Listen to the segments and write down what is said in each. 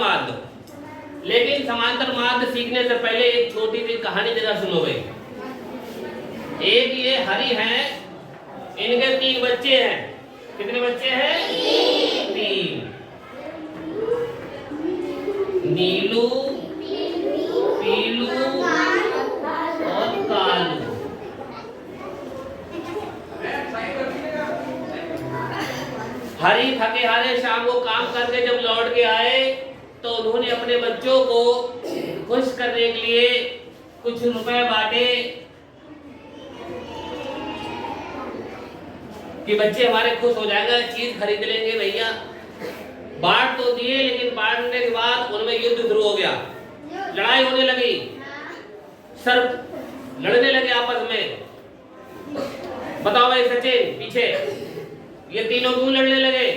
माध्य। लेकिन समांतर माध्य सीखने से पहले एक छोटी सी कहानी जरा सुनो भाई। एक ये हरि हैं, इनके 3 बच्चे हैं। कितने बच्चे हैं? 3। नीलू, पीलू और कालू। हरि थके हारे शाम को काम करके जब लौट के आए तो उन्होंने अपने बच्चों को खुश करने के लिए कुछ रुपए बांटे कि बच्चे हमारे खुश हो जाएगा, चीज खरीद लेंगे भैया। बांट तो दिए, लेकिन बांटने के बाद उनमें युद्ध शुरू हो गया, लड़ाई होने लगी, सर लड़ने लगे आपस में। बताओ भाई सचिन पीछे, ये तीनों क्यों लड़ने लगे?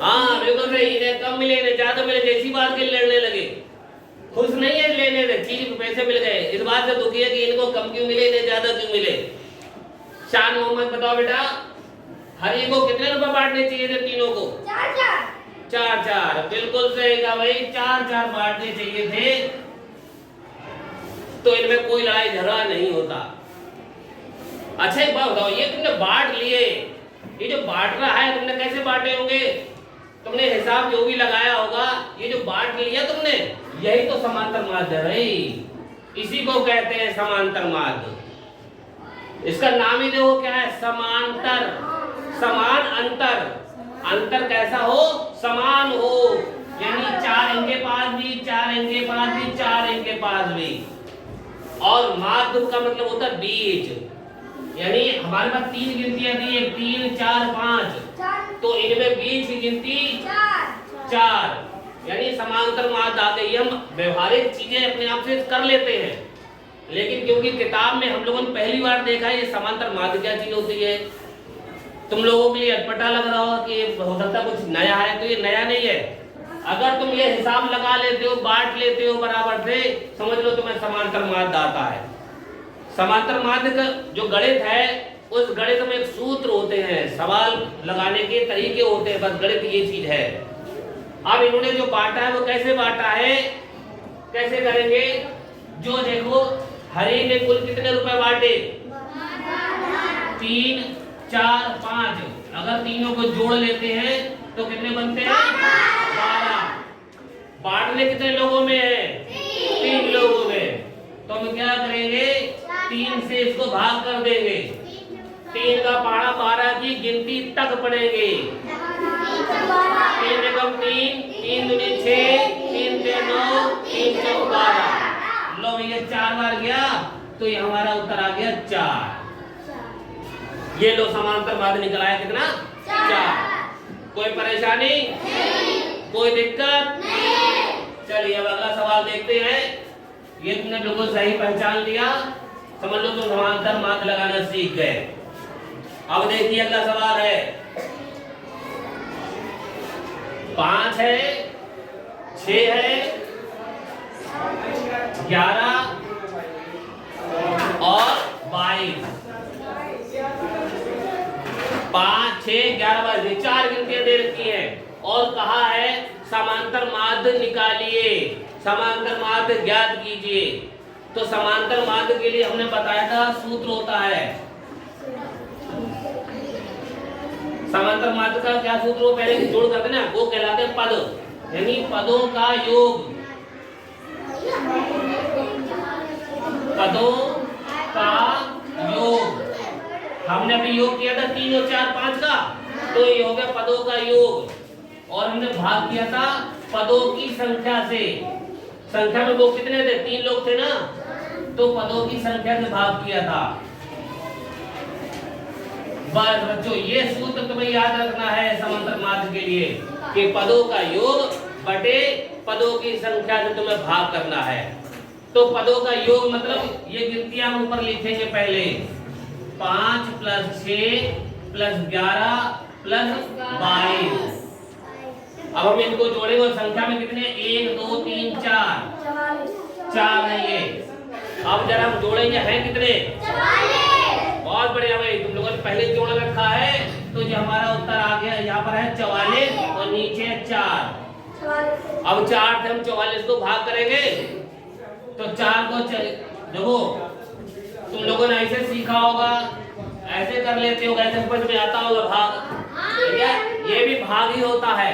हाँ बिल्कुल सही, इन्हें कम मिले, इन्हें ज्यादा मिले, जैसी बात के लड़ने लगे। खुश नहीं है लेने से, चीज पैसे मिल गए, इस बात से दुखी है कि इनको कम क्यों मिले, इन्हें ज्यादा क्यों मिले। शान मोहम्मद बताओ बेटा, हरि को कितने रुपए बांटने चाहिए थे तीनों को? 4-4। बिल्कुल सही कहा भाई, 4-4 बांटने चाहिए थे, तो इनमें कोई लड़ाई झगड़ा नहीं होता। अच्छा एक बात बताओ, ये तुमने बांट लिए, ये जो बांट रहा है तुमने कैसे बांटे होंगे? तुमने हिसाब जो भी लगाया होगा, ये जो बांट लिया तुमने, यही तो समांतर माध्य है भाई। इसी को कहते हैं समांतर माध्य। इसका नाम ही देखो क्या है, समांतर। समान अंतर, अंतर कैसा हो? समान हो, यानी 4 इनके पास भी, 4 इनके पास भी, 4 इनके पास भी। और माध्य का मतलब होता है बीच, यानी हमारे पास 3 गिनतियां दी है, 3, 4, 5, तो इनमें बीच की गिनती 4, यानी समांतर माध्य आ गई। हम व्यवहारिक चीजें अपने आप से कर लेते हैं, लेकिन क्योंकि किताब में हम लोगों ने पहली बार देखा है ये समांतर माध्य क्या चीज होती है, तुम लोगों के लिए अटपटा लग रहा हो कि हो सकता कुछ नया है, तो ये नया नहीं है। अगर तुम ये हिसाब लगा लेते हो, बांट लेते हो बराबर से, समझ लो तुम्हें समांतर माध्य आता है। समांतर माध्य का जो गणित है, उस गणित में एक सूत्र होते हैं, सवाल लगाने के तरीके होते हैं, बस गणित ये चीज है। अब इन्होंने जो बांटा है वो कैसे बांटा है, कैसे करेंगे? जो देखो हरि ने कुल कितने रुपए बांटे? 3, 4, 5। अगर तीनों को जोड़ लेते हैं तो कितने बनते हैं? 12। बांटने कितने लोगों में है? 3 लोगों में। तो हम क्या करेंगे? 3 से इसको भाग कर देंगे, 3 का पहाड़ा 12 की गिनती तक पड़ेंगे। 3 एकम 3, 3 दूनी 6, 3 ते 9, 3 चौक 12। लो भैया 4 बार गया तो ये हमारा उत्तर आ गया 4। ये लो समांतर माध्य निकल आया कितना? 4। कोई परेशानी नहीं, कोई दिक्कत नहीं। चलिए अब अगला सवाल देखते हैं। ये तुमने बिल्कुल सही पहचान लिया, समझ लो तुम समांतर माध्य लगाना सीख गए। अब देखिए अगला सवाल है, 5 है, 6 है, 11 और 22। 5, 6, 11, 22 4 गिनतियां दे रखी हैं और कहा है समांतर माध्य निकालिए, समांतर माध्य ज्ञात कीजिए। तो समांतर माध्य के लिए हमने बताया था सूत्र होता है, समांतर माध्य का क्या सूत्र हो, पहले जोड़ करते ना, वो कहलाते हैं पद, यानी पदों का योग। पदों का योग हमने अभी योग किया था 3 और 4, 5 का, तो ये हो गया पदों का योग। और हमने भाग किया था पदों की संख्या से। संख्या में वो कितने थे? 3 लोग थे ना, तो पदों की संख्या से भाग किया था। बस बच्चों ये सूत्र तुम्हें याद रखना है समांतर माध्य के लिए कि पदों का योग बटे पदों की संख्या से तुम्हें भाग करना है। तो पदों का योग मतलब ये गिनतियां हम ऊपर लिखेंगे पहले, 5 + 6 + 11 + 22। अब हम इनको जोड़ेंगे और संख्या में कितने? 1, 2, 3, 4 है ये। अब जरा हम जोड़ेंगे, हैं कितने? 44। बहुत बढ़िया भाई, तुम लोगों ने पहले जोड़ रखा है तो जो हमारा उत्तर आ गया यहाँ पर है 44 और नीचे 4। अब 4 से हम 44 को भाग करेंगे तो 4 को देखो तुम लोगों ने ऐसे सीखा होगा, ऐसे कर लेते हो, ऐसे समझ में आता होगा भाग, ठीक है? ये भी भाग ही होता है।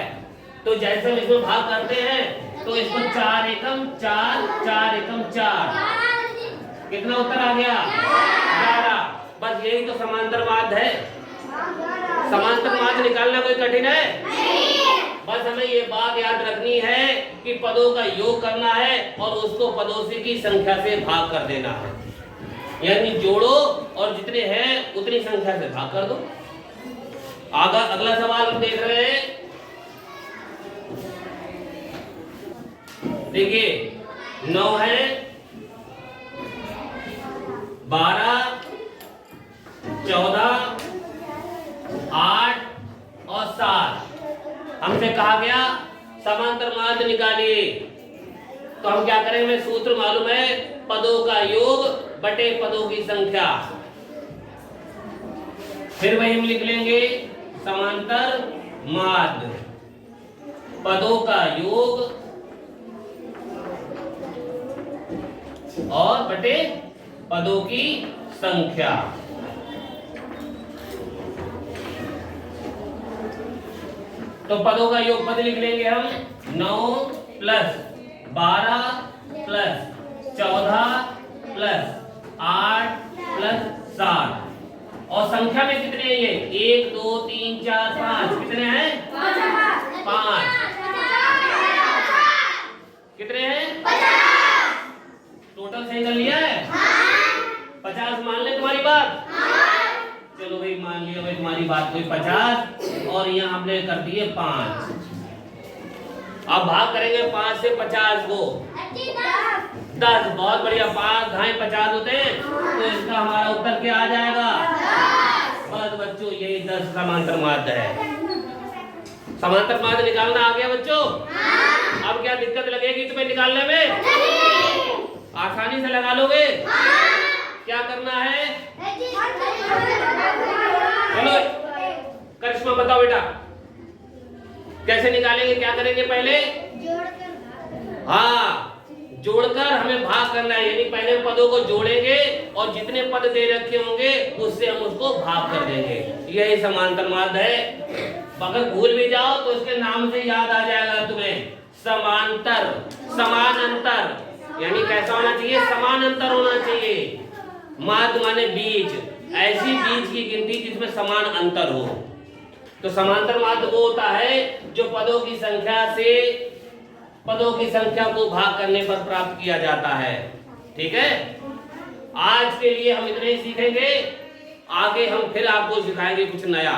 तो जैसे हम इसमें भाग करते हैं तो इसको 4 एकम 4, 4 एकम 4, कितना उत्तर आ गया? 11। बस यही तो समांतर माध्य है। समांतर माध्य निकालना कोई कठिन है? बस हमें ये बात याद रखनी है कि पदों का योग करना है और उसको पदों की संख्या से भाग कर देना है, यानी जोड़ो और जितने हैं उतनी संख्या से भाग कर दो। अगला सवाल हम देख रहे हैं, देखिए 9 है, 12, 14, 8 और 7। हमसे कहा गया समांतर माध्य निकालिए, तो हम क्या करेंगे? हमें सूत्र मालूम है, पदों का योग बटे पदों की संख्या। फिर वही हम लिख लेंगे समांतर माध्य, पदों का योग और बटे पदों की संख्या। तो पदों का योग पद लिख लेंगे हम 9 प्लस 12 प्लस 14 प्लस 8 प्लस 7। और संख्या में कितने हैं ये? 1 2 3 4 5। कितने हैं? 5। कितने हैं? 50। टोटल सही कर लिया है? 50 मान ले तुम्हारी बात? चलो भाई मान लिया भाई तुम्हारी बात कोई 50 और यहाँ हमने कर दिए 5। अब भाग करेंगे 5 से 50 को 10। बहुत बढ़िया, 5 ढाई 50 होते हैं, तो इसका हमारा उत्तर क्या आ जाएगा? बस बच्चों यही 10 समांतर माध्य है। समांतर माध्य निकालना आ गया बच्चों? अब क्या दिक्कत लगेगी तुम्हें निकालने में? आसानी से लगा लोगे? क्या करना है? चलो करिश्मा बताओ बेटा, कैसे निकालेंगे? क्या करेंगे पहले? हाँ, जोड़कर हमें भाग करना है, यानी पहले पदों को जोड़ेंगे और जितने पद दे रखे होंगे उससे हम उसको भाग कर देंगे। यही समांतर माध्य है। अगर भूल भी जाओ तो इसके नाम से याद आ जाएगा तुम्हें, समांतर। समान अंतर, यानी कैसा होना चाहिए? समान अंतर होना चाहिए। माध्य माने बीज, ऐसी बीज की गिनती जिसमें समान अंतर हो। तो समांतर माध्य वो होता है जो पदों की संख्या से पदों की संख्या को भाग करने पर प्राप्त किया जाता है। ठीक है, आज के लिए हम इतने ही सीखेंगे, आगे हम फिर आपको सिखाएंगे कुछ नया।